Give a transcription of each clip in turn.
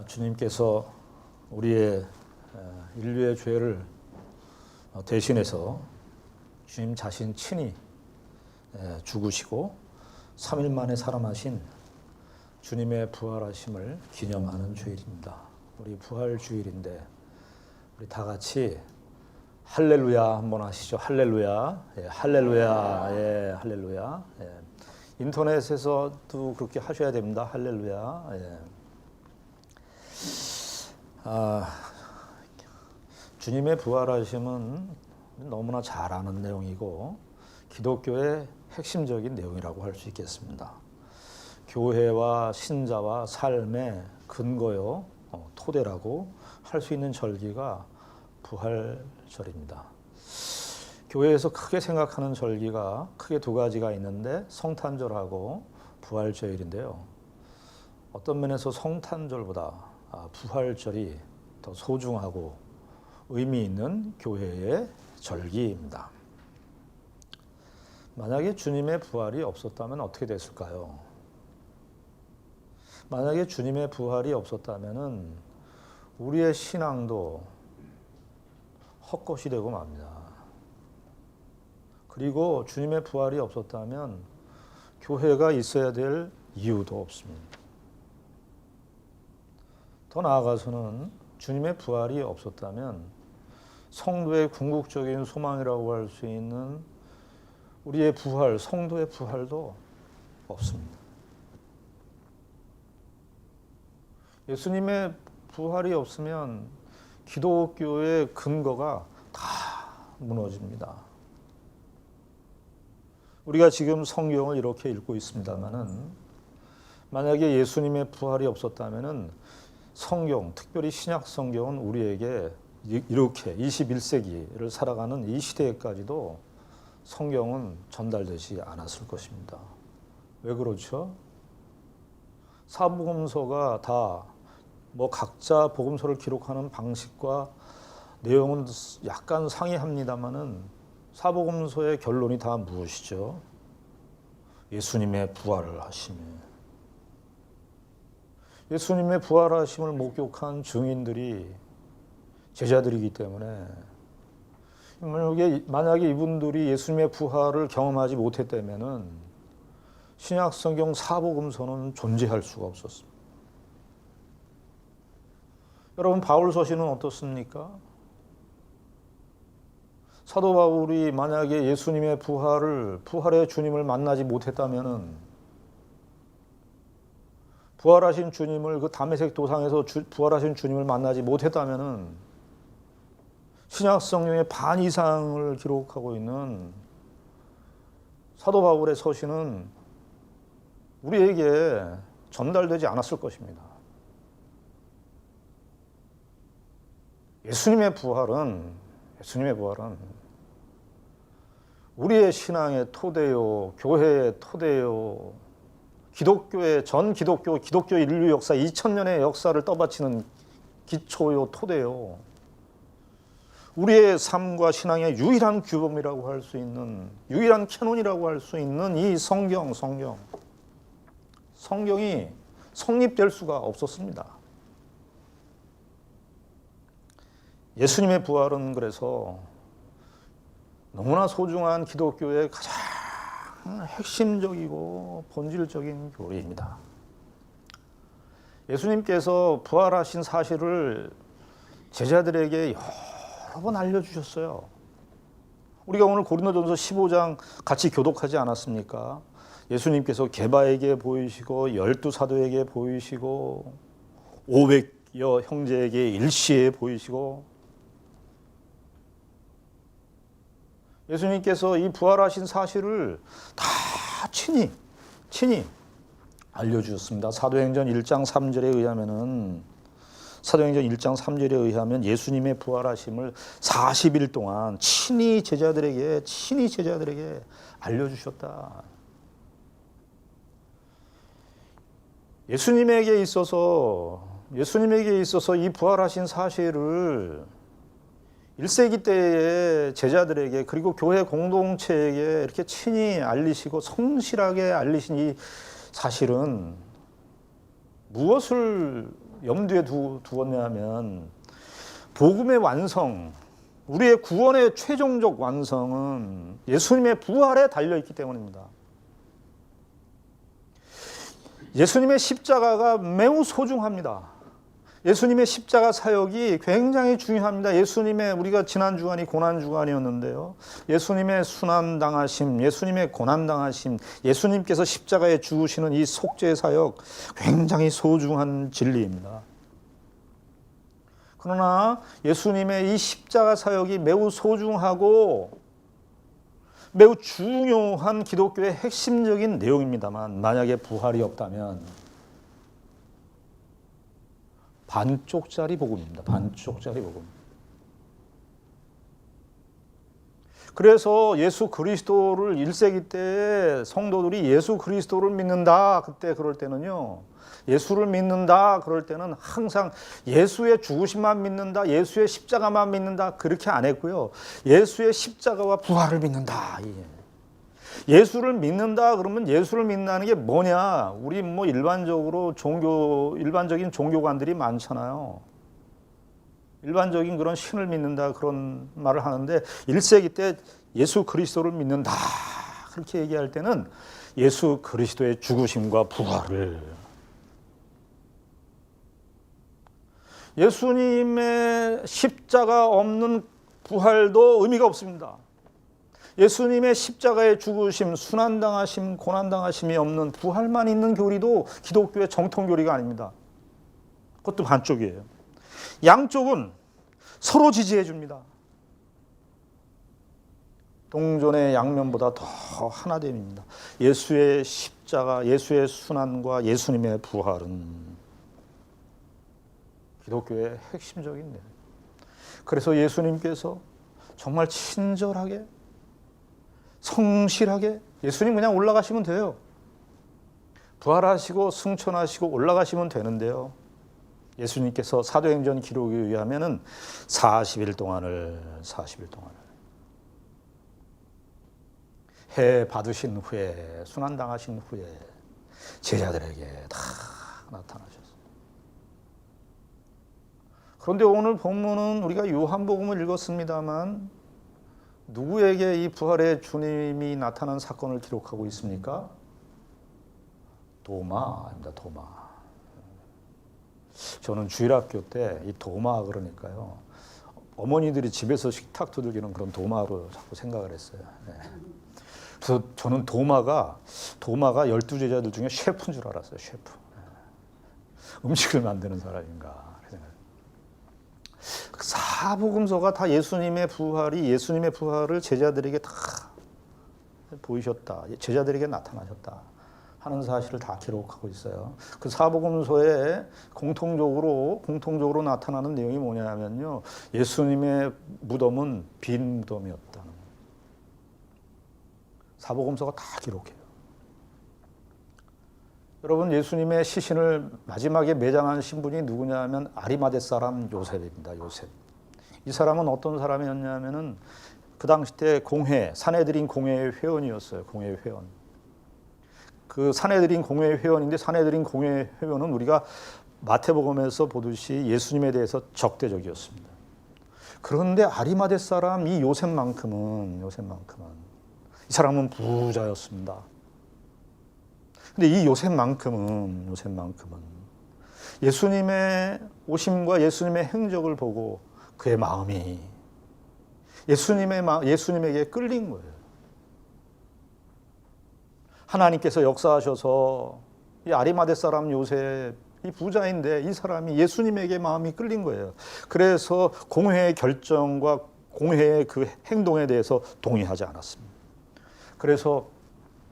주님께서 우리의 인류의 죄를 대신해서 주님 자신 친히 죽으시고 3일 만에 살아나신 주님의 부활하심을 기념하는 주일입니다. 우리 부활 주일인데 우리 다 같이 할렐루야 한번 하시죠. 할렐루야, 예, 할렐루야, 예, 할렐루야. 예. 인터넷에서도 그렇게 하셔야 됩니다. 할렐루야. 예. 주님의 부활하심은 너무나 잘 아는 내용이고 기독교의 핵심적인 내용이라고 할 수 있겠습니다. 교회와 신자와 삶의 근거요, 토대라고 할 수 있는 절기가 부활절입니다. 교회에서 크게 생각하는 절기가 크게 두 가지가 있는데 성탄절하고 부활절인데요. 어떤 면에서 성탄절보다 부활절이 더 소중하고 의미 있는 교회의 절기입니다. 만약에 주님의 부활이 없었다면 어떻게 됐을까요? 만약에 주님의 부활이 없었다면 우리의 신앙도 헛것이 되고 맙니다. 그리고 주님의 부활이 없었다면 교회가 있어야 될 이유도 없습니다. 더 나아가서는 주님의 부활이 없었다면 성도의 궁극적인 소망이라고 할 수 있는 우리의 부활, 성도의 부활도 없습니다. 예수님의 부활이 없으면 기독교의 근거가 다 무너집니다. 우리가 지금 성경을 이렇게 읽고 있습니다만은 만약에 예수님의 부활이 없었다면은 성경, 특별히 신약 성경은 우리에게 이렇게 21세기를 살아가는 이 시대에까지도 성경은 전달되지 않았을 것입니다. 왜 그렇죠? 사복음서가 다 각자 복음서를 기록하는 방식과 내용은 약간 상이합니다만은 사복음서의 결론이 다 무엇이죠? 예수님의 부활을 하심에. 예수님의 부활하심을 목격한 증인들이 제자들이기 때문에 만약에 이분들이 예수님의 부활을 경험하지 못했다면 신약 성경 사복음서는 존재할 수가 없었습니다. 여러분 바울 서신은 어떻습니까? 사도 바울이 만약에 예수님의 부활의 주님을 만나지 못했다면 부활하신 주님을 그 다메섹 도상에서 부활하신 주님을 만나지 못했다면 신약 성경의 반 이상을 기록하고 있는 사도 바울의 서신은 우리에게 전달되지 않았을 것입니다. 예수님의 부활은 우리의 신앙의 토대요, 교회의 토대요, 기독교 인류 역사 2000년의 역사를 떠받치는 기초요, 토대요. 우리의 삶과 신앙의 유일한 규범이라고 할 수 있는, 유일한 캐논이라고 할 수 있는 이 성경이 성립될 수가 없었습니다. 예수님의 부활은 그래서 너무나 소중한 기독교의 가장 핵심적이고 본질적인 교리입니다. 예수님께서 부활하신 사실을 제자들에게 여러 번 알려주셨어요. 우리가 오늘 고린도전서 15장 같이 교독하지 않았습니까? 예수님께서 게바에게 보이시고 12사도에게 보이시고 500여 형제에게 일시에 보이시고, 예수님께서 이 부활하신 사실을 다 친히 알려주셨습니다. 사도행전 1장 3절에 의하면 예수님의 부활하심을 40일 동안 친히 제자들에게 알려주셨다. 예수님에게 있어서 이 부활하신 사실을 1세기 때의 제자들에게, 그리고 교회 공동체에게 이렇게 친히 알리시고 성실하게 알리신 이 사실은 무엇을 염두에 두었냐 하면, 복음의 완성, 우리의 구원의 최종적 완성은 예수님의 부활에 달려있기 때문입니다. 예수님의 십자가가 매우 소중합니다. 예수님의 십자가 사역이 굉장히 중요합니다. 우리가 지난 주간이 고난 주간이었는데요. 예수님의 순환당하심, 예수님의 고난당하심, 예수님께서 십자가에 죽으시는 이 속죄 사역, 굉장히 소중한 진리입니다. 그러나 예수님의 이 십자가 사역이 매우 소중하고 매우 중요한 기독교의 핵심적인 내용입니다만, 만약에 부활이 없다면 반쪽짜리 복음입니다. 반쪽짜리 복음. 그래서 예수 그리스도를 1세기 때 성도들이 예수 그리스도를 믿는다, 그럴 때는요, 예수를 믿는다 그럴 때는 항상 예수의 죽으심만 믿는다, 예수의 십자가만 믿는다, 그렇게 안 했고요. 예수의 십자가와 부활을 믿는다. 예수를 믿는다 그러면, 예수를 믿는다는 게 뭐냐? 우리 일반적인 종교관들이 많잖아요. 일반적인 그런 신을 믿는다 그런 말을 하는데, 1세기 때 예수 그리스도를 믿는다 그렇게 얘기할 때는 예수 그리스도의 죽으심과 부활을, 예수님의 십자가 없는 부활도 의미가 없습니다. 예수님의 십자가의 죽으심, 순환당하심, 고난당하심이 없는 부활만 있는 교리도 기독교의 정통교리가 아닙니다. 그것도 반쪽이에요. 양쪽은 서로 지지해 줍니다. 동전의 양면보다 더 하나됨입니다. 예수의 십자가, 예수의 순환과 예수님의 부활은 기독교의 핵심적인 내용. 그래서 예수님께서 정말 친절하게, 성실하게, 예수님 그냥 올라가시면 돼요. 부활하시고 승천하시고 올라가시면 되는데요. 예수님께서 사도행전 기록에 의하면 40일 동안을 해 받으신 후에, 순환당하신 후에 제자들에게 다 나타나셨어요. 그런데 오늘 본문은 우리가 요한복음을 읽었습니다만, 누구에게 이 부활의 주님이 나타난 사건을 기록하고 있습니까? 도마입니다. 도마. 저는 주일학교 때 이 도마 그러니까요, 어머니들이 집에서 식탁 두들기는 그런 도마로 자꾸 생각을 했어요. 네. 그래서 저는 도마가 12제자들 중에 셰프인 줄 알았어요. 셰프. 음식을 만드는 사람인가. 사복음서가 다 예수님의 부활을 제자들에게 다 보이셨다, 제자들에게 나타나셨다 하는 사실을 다 기록하고 있어요. 그 사복음서에 공통적으로 나타나는 내용이 뭐냐면요, 예수님의 무덤은 빈 무덤이었다는, 사복음서가 다 기록해요. 여러분, 예수님의 시신을 마지막에 매장한 신분이 누구냐 하면 아리마대 사람 요셉입니다. 요셉. 이 사람은 어떤 사람이었냐면은 그 당시 때 사내들인 공회의 회원이었어요. 공회의 회원. 그 사내들인 공회의 회원인데, 사내들인 공회의 회원은 우리가 마태복음에서 보듯이 예수님에 대해서 적대적이었습니다. 그런데 아리마대 사람 이 요셉만큼은 이 사람은 부자였습니다. 근데 이 요셉만큼은 예수님의 오심과 예수님의 행적을 보고 그의 마음이 예수님에게 끌린 거예요. 하나님께서 역사하셔서 이 아리마대 사람 요셉, 이 부자인데 이 사람이 예수님에게 마음이 끌린 거예요. 그래서 공회의 결정과 공회의 그 행동에 대해서 동의하지 않았습니다. 그래서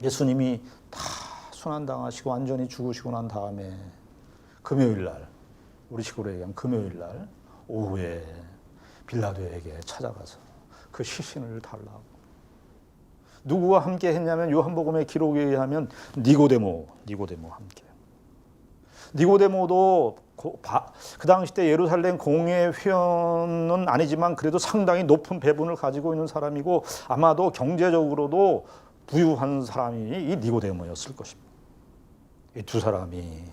예수님이 다 순환당하시고 완전히 죽으시고 난 다음에 금요일 날, 우리 식으로 얘기하면 금요일 날 오후에 빌라도에게 찾아가서 그 시신을 달라고. 누구와 함께 했냐면 요한복음의 기록에 의하면 니고데모와 함께. 니고데모도 그 당시 때 예루살렘 공회 회원은 아니지만 그래도 상당히 높은 배분을 가지고 있는 사람이고 아마도 경제적으로도 부유한 사람이 이 니고데모였을 것입니다. 이 두 사람이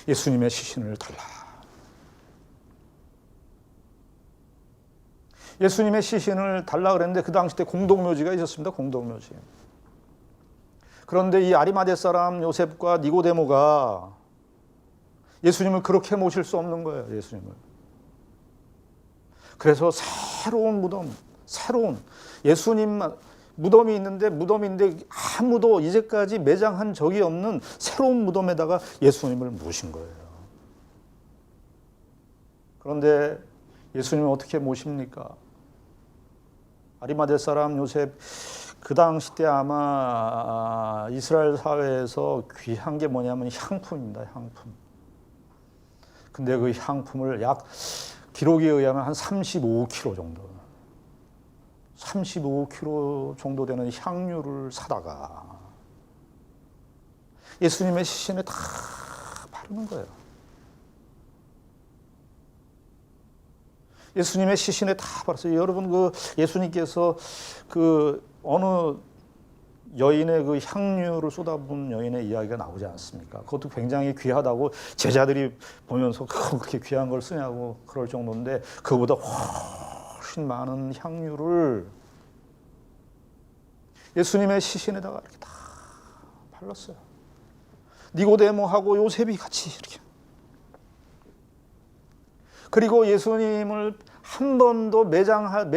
예수님의 시신을 달라. 예수님의 시신을 달라 그랬는데 그 당시 때 공동묘지가 있었습니다. 공동묘지. 그런데 이 아리마대 사람 요셉과 니고데모가 예수님을 그렇게 모실 수 없는 거예요. 예수님을. 그래서 새로운 예수님만 무덤이 있는데 아무도 이제까지 매장한 적이 없는 새로운 무덤에다가 예수님을 모신 거예요. 그런데 예수님을 어떻게 모십니까? 아리마대 사람 요셉, 그 당시 때 아마 이스라엘 사회에서 귀한 게 뭐냐면 향품입니다. 향품. 근데 그 향품을 기록에 의하면 한 35kg 정도. 35kg 정도 되는 향유를 사다가 예수님의 시신에 다 바르는 거예요. 예수님의 시신에 다 바르어요. 여러분, 예수님께서 어느 여인의 그 향유를 쏟아부은 여인의 이야기가 나오지 않습니까? 그것도 굉장히 귀하다고 제자들이 보면서 그렇게 귀한 걸 쓰냐고 그럴 정도인데 그보다 훨씬 많은 향유를 예수님의 시신에다가 이렇게 다 발랐어요. 니고데모하고 요셉이 같이 이렇게. 그리고 예수님을 한 번도 매장한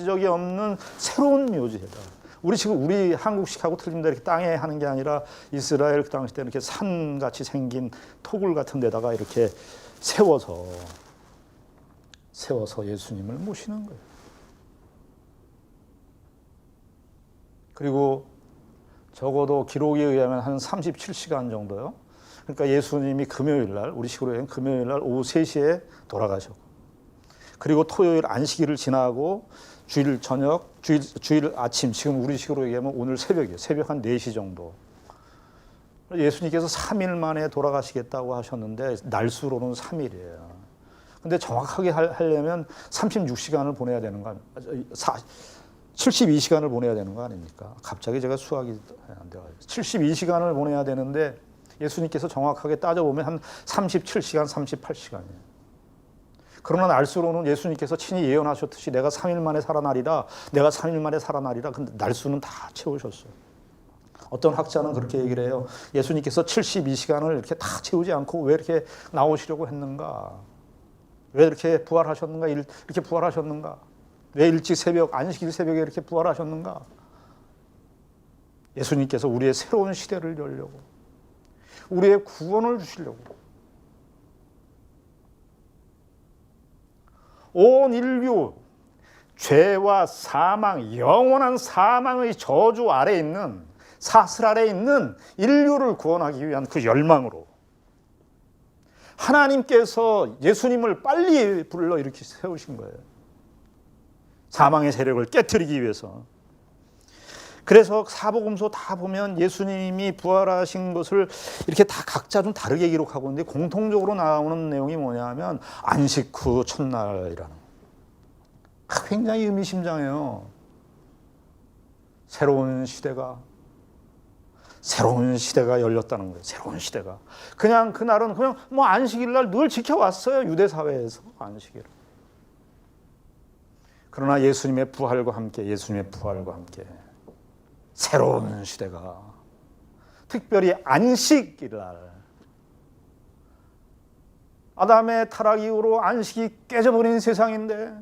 적이 없는 새로운 묘지에다. 우리 한국식하고 틀린다 이렇게 땅에 하는 게 아니라 이스라엘 그 당시 때 이렇게 산같이 생긴 토굴 같은 데다가 이렇게 세워서 예수님을 모시는 거예요. 그리고 적어도 기록에 의하면 한 37시간 정도요. 그러니까 예수님이 금요일 날, 우리 식으로 얘기하면 금요일 날 오후 3시에 돌아가셨고, 그리고 토요일 안식일을 지나고 주일 저녁, 주일 아침, 지금 우리 식으로 얘기하면 오늘 새벽이에요. 새벽 한 4시 정도. 예수님께서 3일 만에 돌아가시겠다고 하셨는데 날수로는 3일이에요. 근데 정확하게 하려면 36시간을 보내야 되는 거 아닙니까? 72시간을 보내야 되는 거 아닙니까? 갑자기 제가 수학이 안 돼가지고 72시간을 보내야 되는데 예수님께서 정확하게 따져보면 한 37시간, 38시간이에요. 그러나 날수로는 예수님께서 친히 예언하셨듯이 내가 3일 만에 살아나리라. 근데 날수는 다 채우셨어요. 어떤 학자는 그렇게 얘기를 해요. 예수님께서 72시간을 이렇게 다 채우지 않고 왜 이렇게 나오시려고 했는가? 왜 이렇게 부활하셨는가? 이렇게 부활하셨는가? 왜 안식일 새벽에 이렇게 부활하셨는가? 예수님께서 우리의 새로운 시대를 열려고, 우리의 구원을 주시려고, 온 인류 죄와 사망, 영원한 사망의 저주 아래에 있는, 사슬 아래에 있는 인류를 구원하기 위한 그 열망으로 하나님께서 예수님을 빨리 불러 이렇게 세우신 거예요. 사망의 세력을 깨트리기 위해서. 그래서 사복음서 다 보면 예수님이 부활하신 것을 이렇게 다 각자 좀 다르게 기록하고 있는데 공통적으로 나오는 내용이 뭐냐면 안식 후 첫날이라는. 굉장히 의미심장해요. 새로운 시대가 열렸다는 거예요. 새로운 시대가. 그냥 그날은 그냥 안식일 날 늘 지켜왔어요. 유대 사회에서 안식일. 그러나 예수님의 부활과 함께 새로운 시대가, 특별히 안식일날, 아담의 타락 이후로 안식이 깨져버린 세상인데,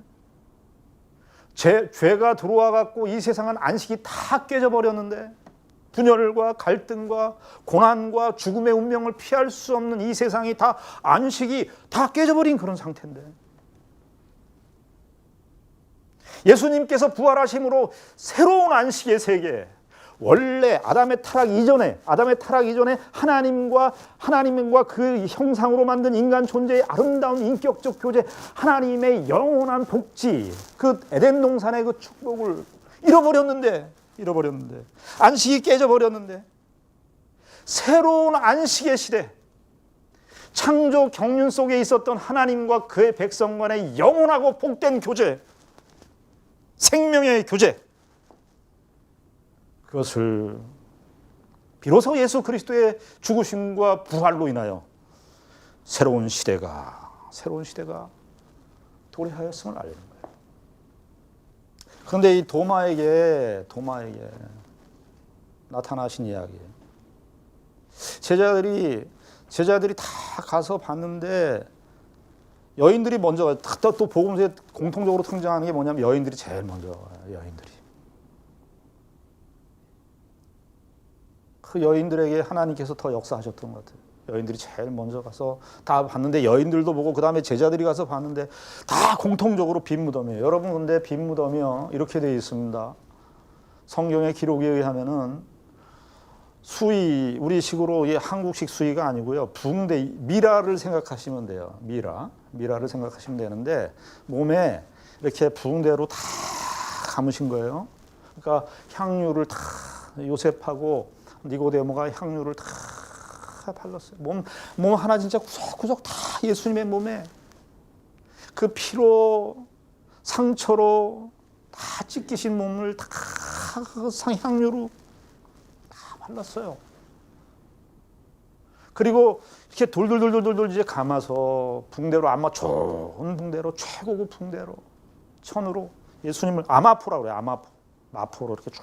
죄가 들어와 갖고 이 세상은 안식이 다 깨져버렸는데, 분열과 갈등과 고난과 죽음의 운명을 피할 수 없는 이 세상이 다 안식이 다 깨져버린 그런 상태인데, 예수님께서 부활하심으로 새로운 안식의 세계, 원래 아담의 타락 이전에 하나님과 그 형상으로 만든 인간 존재의 아름다운 인격적 교제, 하나님의 영원한 복지, 그 에덴 동산의 그 축복을 잃어버렸는데 안식이 깨져버렸는데, 새로운 안식의 시대, 창조 경륜 속에 있었던 하나님과 그의 백성 간의 영원하고 복된 교제, 생명의 교제, 그것을 비로소 예수 그리스도의 죽으심과 부활로 인하여 새로운 시대가 도래하였음을 알리는 거예요. 그런데 이 도마에게 나타나신 이야기, 제자들이 다 가서 봤는데, 여인들이 먼저 가요. 또 복음서에 공통적으로 등장하는 게 뭐냐면 여인들이 제일 먼저 가요. 그 여인들에게 하나님께서 더 역사하셨던 것 같아요. 여인들이 제일 먼저 가서 다 봤는데, 여인들도 보고 그 다음에 제자들이 가서 봤는데 다 공통적으로 빈 무덤이에요. 여러분, 근데 빈 무덤이요, 이렇게 되어 있습니다. 성경의 기록에 의하면은 수의, 우리식으로 한국식 수의가 아니고요, 붕대, 미라를 생각하시면 돼요. 미라를 생각하시면 되는데, 몸에 이렇게 붕대로 다 감으신 거예요. 그러니까 향유를 다, 요셉하고 니고데모가 향유를 다 발랐어요. 몸 하나 진짜 구석구석 다 예수님의 몸에 그 피로, 상처로 다 찢기신 몸을 다 향유로 다 발랐어요. 그리고 이렇게 돌돌 이제 감아서 붕대로, 아마 좋은 붕대로, 최고급 붕대로, 천으로 예수님을, 아마포라고 그래요. 마포로 이렇게 쭉.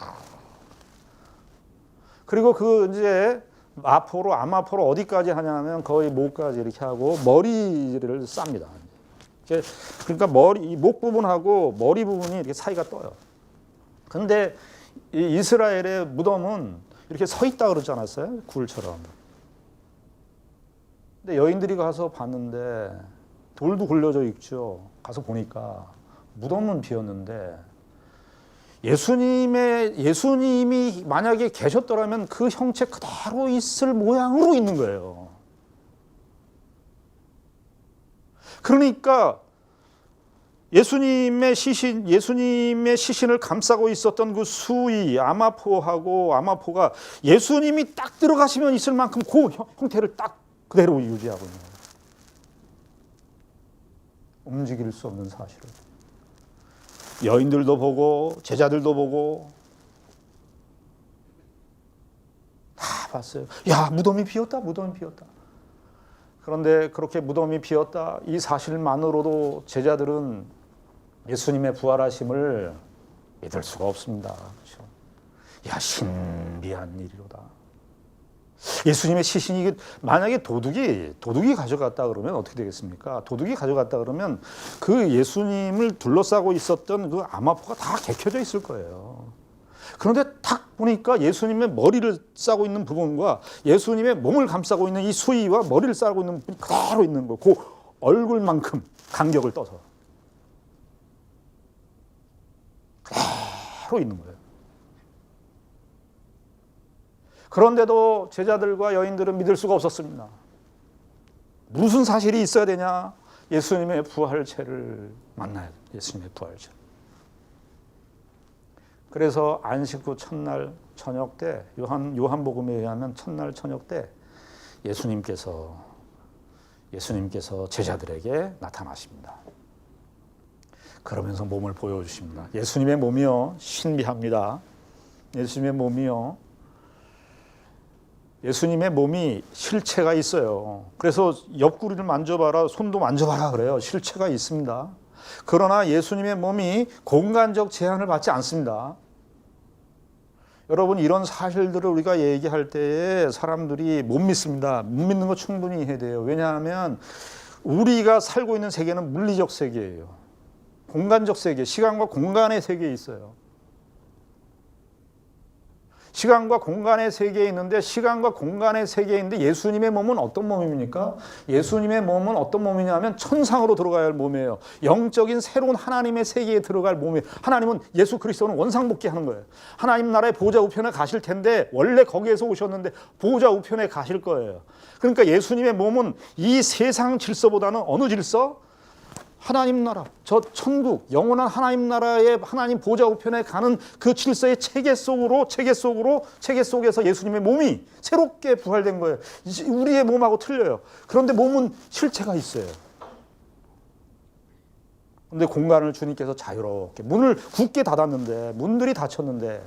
그리고 그 이제 아마포로 어디까지 하냐면 거의 목까지 이렇게 하고 머리를 쌉니다. 그러니까 이 목 부분하고 머리 부분이 이렇게 사이가 떠요. 근데 이 이스라엘의 무덤은 이렇게 서 있다 그러지 않았어요? 굴처럼. 근데 여인들이 가서 봤는데 돌도 굴려져 있죠. 가서 보니까 무덤은 비었는데, 예수님이 만약에 계셨더라면 그 형체 그대로 있을 모양으로 있는 거예요. 그러니까 예수님의 시신을 감싸고 있었던 그 수의, 아마포가 예수님이 딱 들어가시면 있을 만큼 그 형태를 딱 그대로 유지하고 있는 거예요. 움직일 수 없는 사실을. 여인들도 보고 제자들도 보고 다 봤어요. 야, 무덤이 비었다. 그런데 그렇게 무덤이 비었다, 이 사실만으로도 제자들은 예수님의 부활하심을 믿을 수가 없습니다. 그렇죠? 야, 신비한 일이로다. 예수님의 시신이 만약에 도둑이 가져갔다 그러면 어떻게 되겠습니까? 도둑이 가져갔다 그러면 그 예수님을 둘러싸고 있었던 그 아마포가 다 개켜져 있을 거예요. 그런데 딱 보니까 예수님의 머리를 싸고 있는 부분과 예수님의 몸을 감싸고 있는 이 수의와 머리를 싸고 있는 부분이 그대로 있는 거, 그 얼굴만큼 간격을 떠서 그대로 있는 거예요. 그런데도 제자들과 여인들은 믿을 수가 없었습니다. 무슨 사실이 있어야 되냐? 예수님의 부활체를 만나야 돼요. 예수님의 부활체. 그래서 안식 후 첫날 저녁 때, 요한복음에 의하면 첫날 저녁 때 예수님께서 제자들에게 나타나십니다. 그러면서 몸을 보여주십니다. 예수님의 몸이요, 신비합니다. 예수님의 몸이 실체가 있어요. 그래서 옆구리를 만져봐라, 손도 만져봐라 그래요. 실체가 있습니다. 그러나 예수님의 몸이 공간적 제한을 받지 않습니다. 여러분 이런 사실들을 우리가 얘기할 때에 사람들이 못 믿습니다. 못 믿는 거 충분히 이해돼야 돼요. 왜냐하면 우리가 살고 있는 세계는 물리적 세계예요. 공간적 세계, 시간과 공간의 세계에 있어요. 시간과 공간의 세계에 있는데 시간과 공간의 세계에 있는데 예수님의 몸은 어떤 몸입니까? 예수님의 몸은 어떤 몸이냐면 천상으로 들어가야 할 몸이에요. 영적인 새로운 하나님의 세계에 들어갈 몸이에요. 하나님은 예수 그리스도는 원상복귀하는 거예요. 하나님 나라의 보좌 우편에 가실 텐데 원래 거기에서 오셨는데 보좌 우편에 가실 거예요. 그러니까 예수님의 몸은 이 세상 질서보다는 어느 질서? 하나님 나라, 저 천국, 영원한 하나님 나라의 하나님 보좌 우편에 가는 그 질서의 체계 속에서 예수님의 몸이 새롭게 부활된 거예요. 우리의 몸하고 틀려요. 그런데 몸은 실체가 있어요. 그런데 공간을 주님께서 자유롭게 문을 굳게 닫았는데 문들이 닫혔는데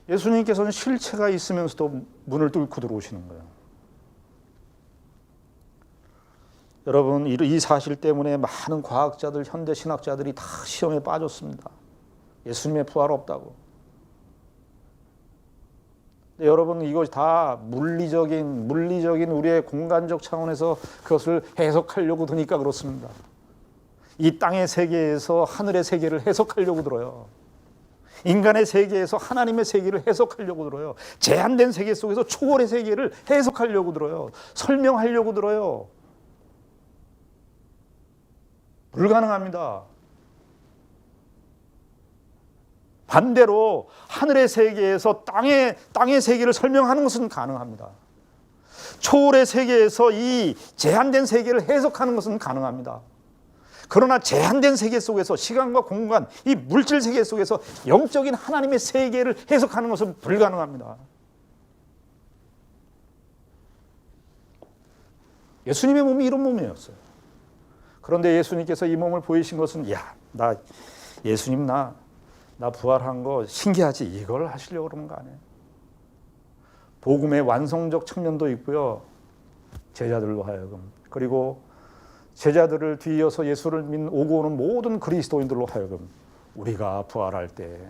예수님께서는 실체가 있으면서도 문을 뚫고 들어오시는 거예요. 여러분 이 사실 때문에 많은 과학자들, 현대 신학자들이 다 시험에 빠졌습니다. 예수님의 부활 없다고. 근데 여러분 이것이 다 물리적인 우리의 공간적 차원에서 그것을 해석하려고 드니까 그렇습니다. 이 땅의 세계에서 하늘의 세계를 해석하려고 들어요. 인간의 세계에서 하나님의 세계를 해석하려고 들어요. 제한된 세계 속에서 초월의 세계를 해석하려고 들어요. 설명하려고 들어요. 불가능합니다. 반대로 하늘의 세계에서 땅의 세계를 설명하는 것은 가능합니다. 초월의 세계에서 이 제한된 세계를 해석하는 것은 가능합니다. 그러나 제한된 세계 속에서 시간과 공간, 이 물질 세계 속에서 영적인 하나님의 세계를 해석하는 것은 불가능합니다. 예수님의 몸이 이런 몸이었어요. 그런데 예수님께서 이 몸을 보이신 것은 예수님 나 부활한 거 신기하지 이걸 하시려고 그러는 거 아니에요. 복음의 완성적 측면도 있고요. 제자들로 하여금 그리고 제자들을 뒤이어서 예수를 오고 오는 모든 그리스도인들로 하여금 우리가 부활할 때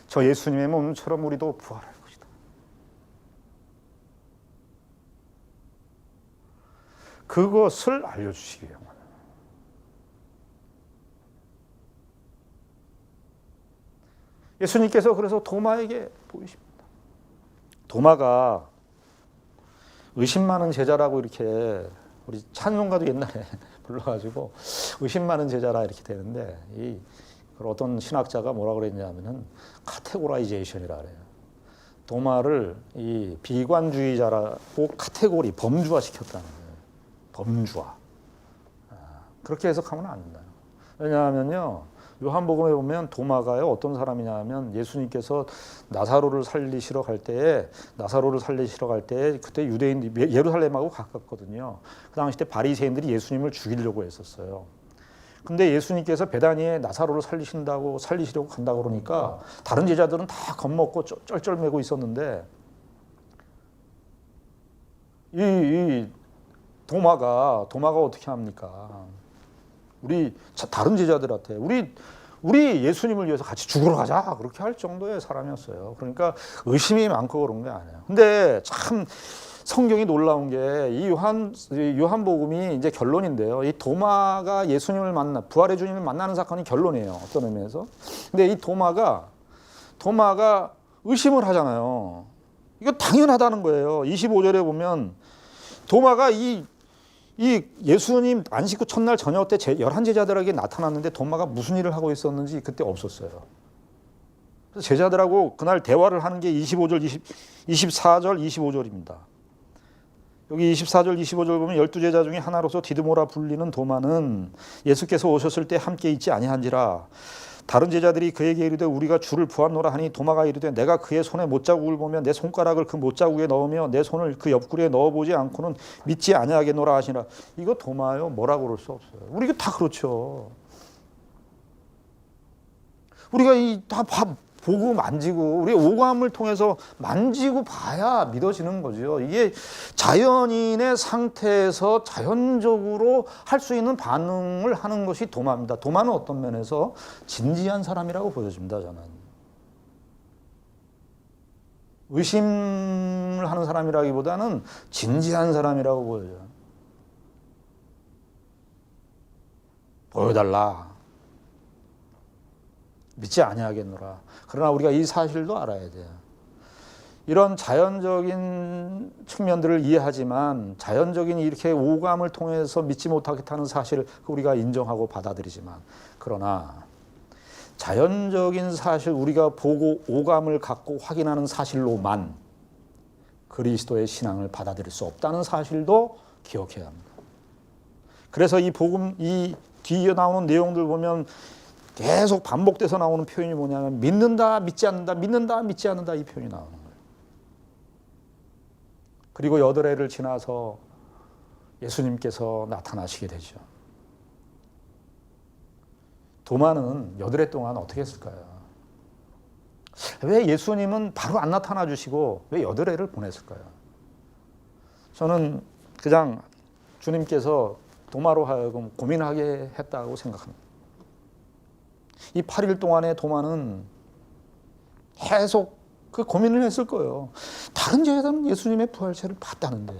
저 예수님의 몸처럼 우리도 부활할 것이다. 그것을 알려주시기 위한 거예요. 예수님께서 그래서 도마에게 보이십니다. 도마가 의심 많은 제자라고 이렇게 우리 찬송가도 옛날에 불러가지고 의심 많은 제자라 이렇게 되는데 어떤 신학자가 뭐라고 그랬냐면은 카테고라이제이션이라 그래요. 도마를 이 비관주의자라고 범주화 시켰다는 거예요. 범주화. 그렇게 해석하면 안 된다. 왜냐하면요. 요한복음에 보면 도마가요 어떤 사람이냐면 예수님께서 나사로를 살리시러 갈 때에 그때 유대인들이 예루살렘하고 가깝거든요. 그 당시 때 바리새인들이 예수님을 죽이려고 했었어요. 근데 예수님께서 베다니에 나사로를 살리시려고 간다고 그러니까 다른 제자들은 다 겁먹고 쩔쩔매고 있었는데 이 도마가 어떻게 합니까? 우리 다른 제자들한테 우리 예수님을 위해서 같이 죽으러 가자 그렇게 할 정도의 사람이었어요. 그러니까 의심이 많고 그런 게 아니에요. 근데 참 성경이 놀라운 게 이 요한복음이 이제 결론인데요. 이 도마가 부활의 주님을 만나는 사건이 결론이에요. 어떤 의미에서. 근데 이 도마가 의심을 하잖아요. 이거 당연하다는 거예요. 25절에 보면 도마가 이 예수님 안식구 첫날 저녁 때 11제자들에게 나타났는데 도마가 무슨 일을 하고 있었는지 그때 없었어요. 그래서 제자들하고 그날 대화를 하는 게 24절, 25절입니다. 여기 24절, 25절 보면 12제자 중에 하나로서 디드모라 불리는 도마는 예수께서 오셨을 때 함께 있지 아니한지라. 다른 제자들이 그에게 이르되 우리가 주를 보았노라 하니 도마가 이르되 내가 그의 손에 못자국을 보며 내 손가락을 그 못자국에 넣으며 내 손을 그 옆구리에 넣어보지 않고는 믿지 아니하겠노라 하시니라. 이거 도마요 뭐라고 그럴 수 없어요. 우리 이거 다 그렇죠. 우리가 보고 만지고 우리 오감을 통해서 만지고 봐야 믿어지는 거죠. 이게 자연인의 상태에서 자연적으로 할 수 있는 반응을 하는 것이 도마입니다. 도마는 어떤 면에서 진지한 사람이라고 보여집니다. 저는 의심을 하는 사람이라기보다는 진지한 사람이라고 보여져요. 보여달라. 믿지 아니하겠노라. 그러나 우리가 이 사실도 알아야 돼요. 이런 자연적인 측면들을 이해하지만 자연적인 이렇게 오감을 통해서 믿지 못하겠다는 사실을 우리가 인정하고 받아들이지만, 그러나 자연적인 사실, 우리가 보고 오감을 갖고 확인하는 사실로만 그리스도의 신앙을 받아들일 수 없다는 사실도 기억해야 합니다. 그래서 이 복음, 이 뒤에 나오는 내용들 보면 계속 반복돼서 나오는 표현이 뭐냐면 믿는다, 믿지 않는다, 믿는다, 믿지 않는다, 이 표현이 나오는 거예요. 그리고 8해를 지나서 예수님께서 나타나시게 되죠. 도마는 8해 동안 어떻게 했을까요? 왜 예수님은 바로 안 나타나 주시고 왜 8해를 보냈을까요? 저는 그냥 주님께서 도마로 하여금 고민하게 했다고 생각합니다. 이 8일 동안의 도마는 계속 그 고민을 했을 거예요. 다른 제자들은 예수님의 부활체를 봤다는데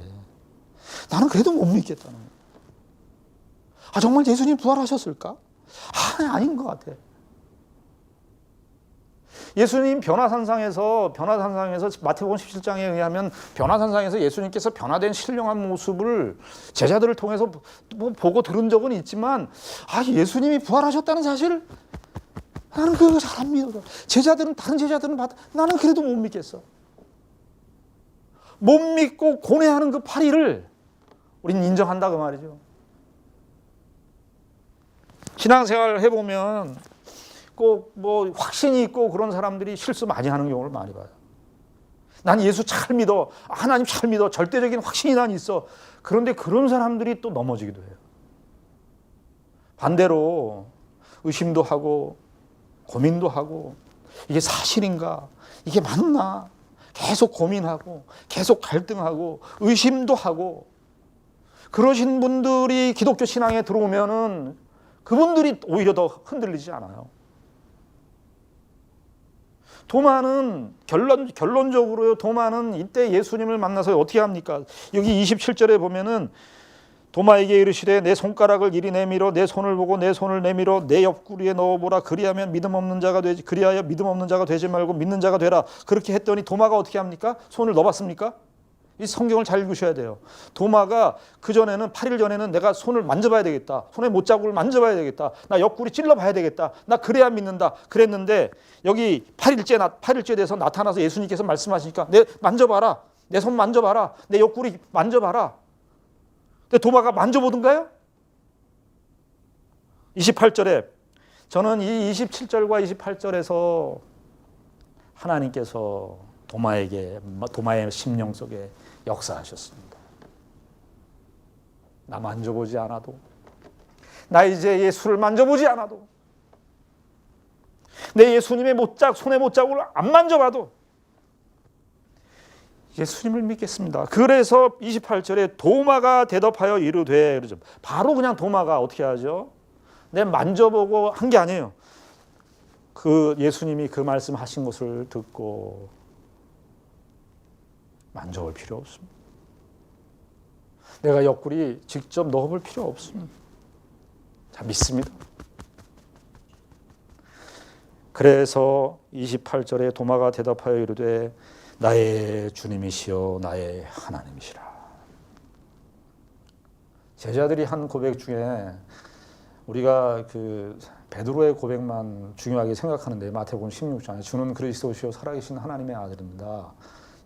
나는 그래도 못 믿겠다는 거예요. 정말 예수님 부활하셨을까? 아닌 것 같아. 예수님 변화산상에서 마태복음 17장에 의하면 변화산상에서 예수님께서 변화된 신령한 모습을 제자들을 통해서 보고 들은 적은 있지만 예수님이 부활하셨다는 사실을 나는 그거 잘 안 믿어. 다른 제자들은 나는 그래도 못 믿겠어. 못 믿고 고뇌하는 그 8일을 우리는 인정한다 그 말이죠. 신앙생활을 해보면 꼭 뭐 확신이 있고 그런 사람들이 실수 많이 하는 경우를 많이 봐요. 난 예수 잘 믿어. 하나님 잘 믿어. 절대적인 확신이 난 있어. 그런데 그런 사람들이 또 넘어지기도 해요. 반대로 의심도 하고 고민도 하고 이게 사실인가? 이게 맞나? 계속 고민하고 계속 갈등하고 의심도 하고 그러신 분들이 기독교 신앙에 들어오면은 그분들이 오히려 더 흔들리지 않아요. 도마는 결론적으로요. 도마는 이때 예수님을 만나서 어떻게 합니까? 여기 27절에 보면은 도마에게 이르시되 내 손가락을 이리 내밀어 내 손을 보고 내 손을 내밀어 내 옆구리에 넣어보라. 그리하여 믿음 없는 자가 되지 말고 믿는 자가 되라. 그렇게 했더니 도마가 어떻게 합니까? 손을 넣어봤습니까? 이 성경을 잘 읽으셔야 돼요. 도마가 그전에는 8일 전에는 내가 손을 만져봐야 되겠다. 손에 못자국을 만져봐야 되겠다. 나 옆구리 찔러봐야 되겠다. 나 그래야 믿는다. 그랬는데 여기 8일째 돼서 나타나서 예수님께서 말씀하시니까 내 만져봐라. 내 손 만져봐라. 내 옆구리 만져봐라. 근데 도마가 만져보던가요? 28절에 저는 이 27절과 28절에서 하나님께서 도마의 심령 속에 역사하셨습니다. 나 만져보지 않아도, 나 이제 예수를 만져보지 않아도, 내 예수님의 손의 못자국을 안 만져봐도 예수님을 믿겠습니다. 그래서 28절에 도마가 대답하여 이르되, 그러죠. 바로 그냥 도마가 어떻게 하죠? 내 만져보고 한 게 아니에요. 그 예수님이 그 말씀하신 것을 듣고 만져볼 필요 없습니다. 내가 옆구리 직접 넣어볼 필요 없습니다. 자, 믿습니다. 그래서 28절에 도마가 대답하여 이르되 나의 주님이시여 나의 하나님이시라. 제자들이 한 고백 중에 우리가 그 베드로의 고백만 중요하게 생각하는데 마태복음 16장에 주는 그리스도시요 살아계신 하나님의 아들입니다.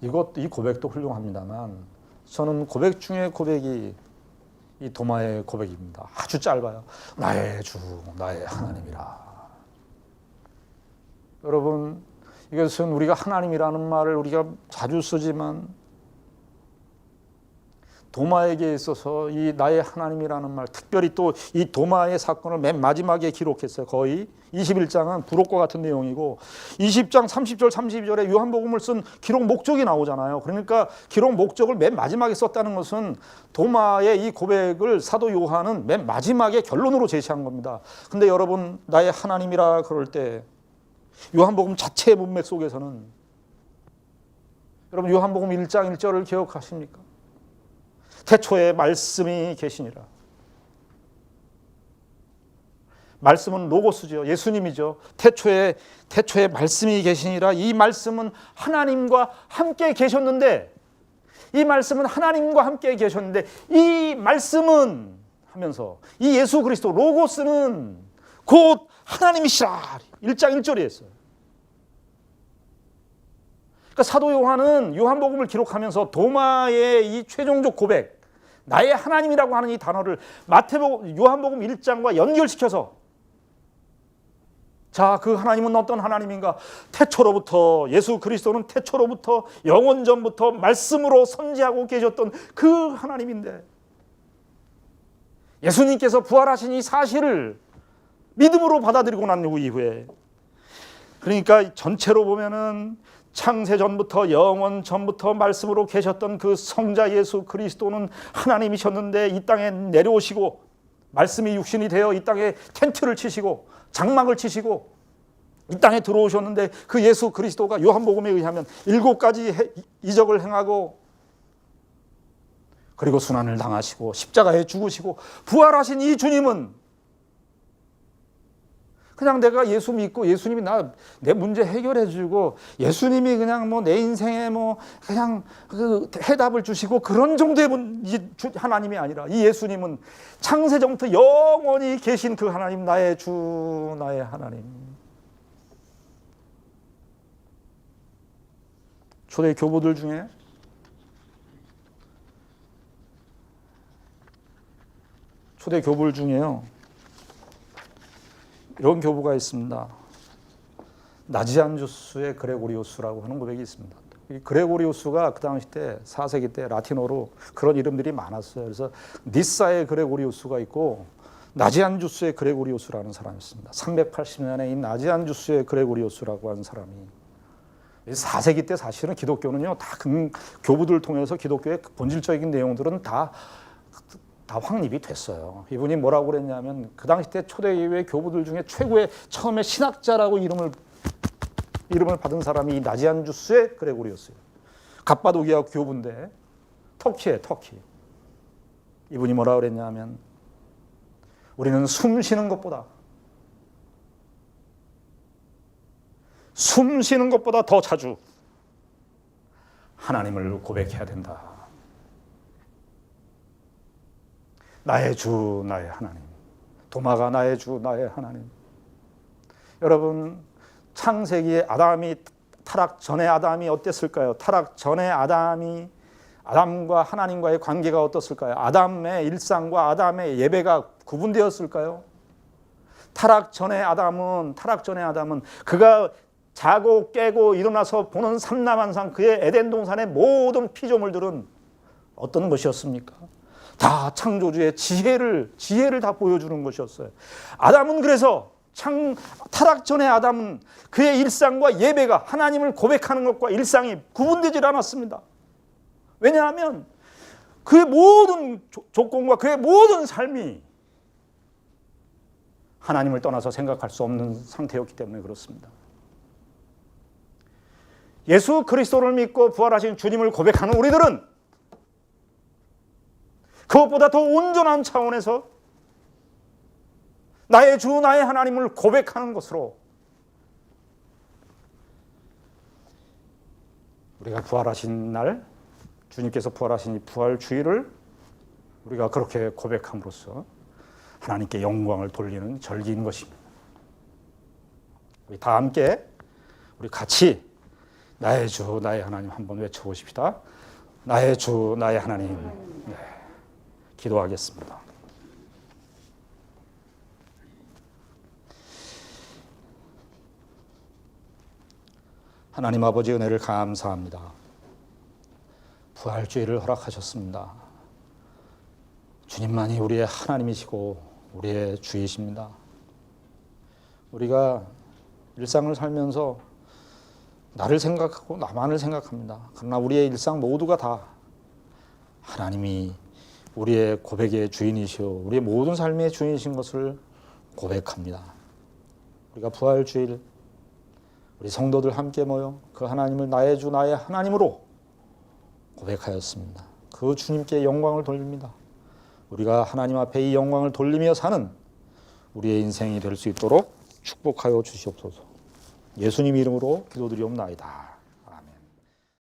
이 고백도 훌륭합니다만 저는 고백 중에 고백이 이 도마의 고백입니다. 아주 짧아요. 나의 주, 나의 하나님이라. 여러분, 이것은 우리가 하나님이라는 말을 우리가 자주 쓰지만 도마에게 있어서 이 나의 하나님이라는 말, 특별히 또 이 도마의 사건을 맨 마지막에 기록했어요. 거의 21장은 부록과 같은 내용이고 20장 30절 32절에 요한복음을 쓴 기록 목적이 나오잖아요. 그러니까 기록 목적을 맨 마지막에 썼다는 것은 도마의 이 고백을 사도 요한은 맨 마지막에 결론으로 제시한 겁니다. 근데 여러분, 나의 하나님이라 그럴 때 요한복음 자체의 문맥 속에서는 여러분, 요한복음 1장 1절을 기억하십니까? 태초에 말씀이 계시니라. 말씀은 로고스죠. 예수님이죠. 태초에 말씀이 계시니라. 이 말씀은 하나님과 함께 계셨는데, 이 말씀은 하나님과 함께 계셨는데, 이 말씀은 하면서 이 예수 그리스도 로고스는 곧 하나님이시라. 1장 1절에 했어요. 그러니까 사도 요한은 요한복음을 기록하면서 도마의 이 최종적 고백, 나의 하나님이라고 하는 이 단어를 요한복음 1장과 연결시켜서, 자, 그 하나님은 어떤 하나님인가? 태초로부터, 예수 그리스도는 태초로부터 영원 전부터 말씀으로 선지하고 계셨던 그 하나님인데, 예수님께서 부활하신 이 사실을 믿음으로 받아들이고 난 이후에, 그러니까 전체로 보면은 창세 전부터 영원 전부터 말씀으로 계셨던 그 성자 예수 그리스도는 하나님이셨는데, 이 땅에 내려오시고 말씀이 육신이 되어 이 땅에 텐트를 치시고 장막을 치시고 이 땅에 들어오셨는데, 그 예수 그리스도가 요한복음에 의하면 7가지 이적을 행하고, 그리고 순환을 당하시고 십자가에 죽으시고 부활하신 이 주님은 그냥 내가 예수 믿고 예수님이 내 문제 해결해 주고 예수님이 그냥 뭐 내 인생에 뭐 그냥 그 해답을 주시고 그런 정도의 하나님이 아니라, 이 예수님은 창세 전부터 영원히 계신 그 하나님, 나의 주, 나의 하나님. 초대 교부들 중에 이런 교부가 있습니다. 나지안주스의 그레고리우스라고 하는 고백이 있습니다. 이 그레고리우스가 그 당시 때 4세기 때 라틴어로 그런 이름들이 많았어요. 그래서 니사의 그레고리우스가 있고 나지안주스의 그레고리우스라는 사람이 있습니다. 380년에 이 나지안주스의 그레고리우스라고 하는 사람이 4세기 때 사실은 기독교는요, 다 교부들 통해서 기독교의 본질적인 내용들은 다 확립이 됐어요. 이분이 뭐라고 그랬냐면, 그 당시 때 초대교회 교부들 중에 최고의 처음에 신학자라고 이름을 받은 사람이 이 나지안주스의 그레고리우스예요. 갑바도기아 교부인데 터키. 이분이 뭐라고 그랬냐면, 우리는 숨 쉬는 것보다 더 자주 하나님을 고백해야 된다. 나의 주, 나의 하나님. 도마가 나의 주, 나의 하나님. 여러분, 창세기에 타락 전에 아담이 어땠을까요? 타락 전에 아담과 하나님과의 관계가 어떻을까요? 아담의 일상과 아담의 예배가 구분되었을까요? 타락 전에 아담은 그가 자고 깨고 일어나서 보는 삼라만상, 그의 에덴 동산의 모든 피조물들은 어떤 것이었습니까? 다 창조주의 지혜를 다 보여주는 것이었어요. 아담은 그래서 타락 전에 아담은 그의 일상과 예배가, 하나님을 고백하는 것과 일상이 구분되질 않았습니다. 왜냐하면 그의 모든 조건과 그의 모든 삶이 하나님을 떠나서 생각할 수 없는 상태였기 때문에 그렇습니다. 예수 그리스도를 믿고 부활하신 주님을 고백하는 우리들은 그것보다 더 온전한 차원에서 나의 주, 나의 하나님을 고백하는 것으로 우리가 부활하신 날, 주님께서 부활하신 이 부활주일을 우리가 그렇게 고백함으로써 하나님께 영광을 돌리는 절기인 것입니다. 우리 다 함께 우리 같이 나의 주, 나의 하나님 한번 외쳐보십시다. 나의 주, 나의 하나님. 네. 기도하겠습니다. 하나님 아버지, 은혜를 감사합니다. 부활주일을 허락하셨습니다. 주님만이 우리의 하나님이시고 우리의 주이십니다. 우리가 일상을 살면서 나를 생각하고 나만을 생각합니다. 그러나 우리의 일상 모두가 다 하나님이 우리의 고백의 주인이시오, 우리의 모든 삶의 주인이신 것을 고백합니다. 우리가 부활주일 우리 성도들 함께 모여 그 하나님을 나의 주 나의 하나님으로 고백하였습니다. 그 주님께 영광을 돌립니다. 우리가 하나님 앞에 이 영광을 돌리며 사는 우리의 인생이 될 수 있도록 축복하여 주시옵소서. 예수님 이름으로 기도드리옵나이다.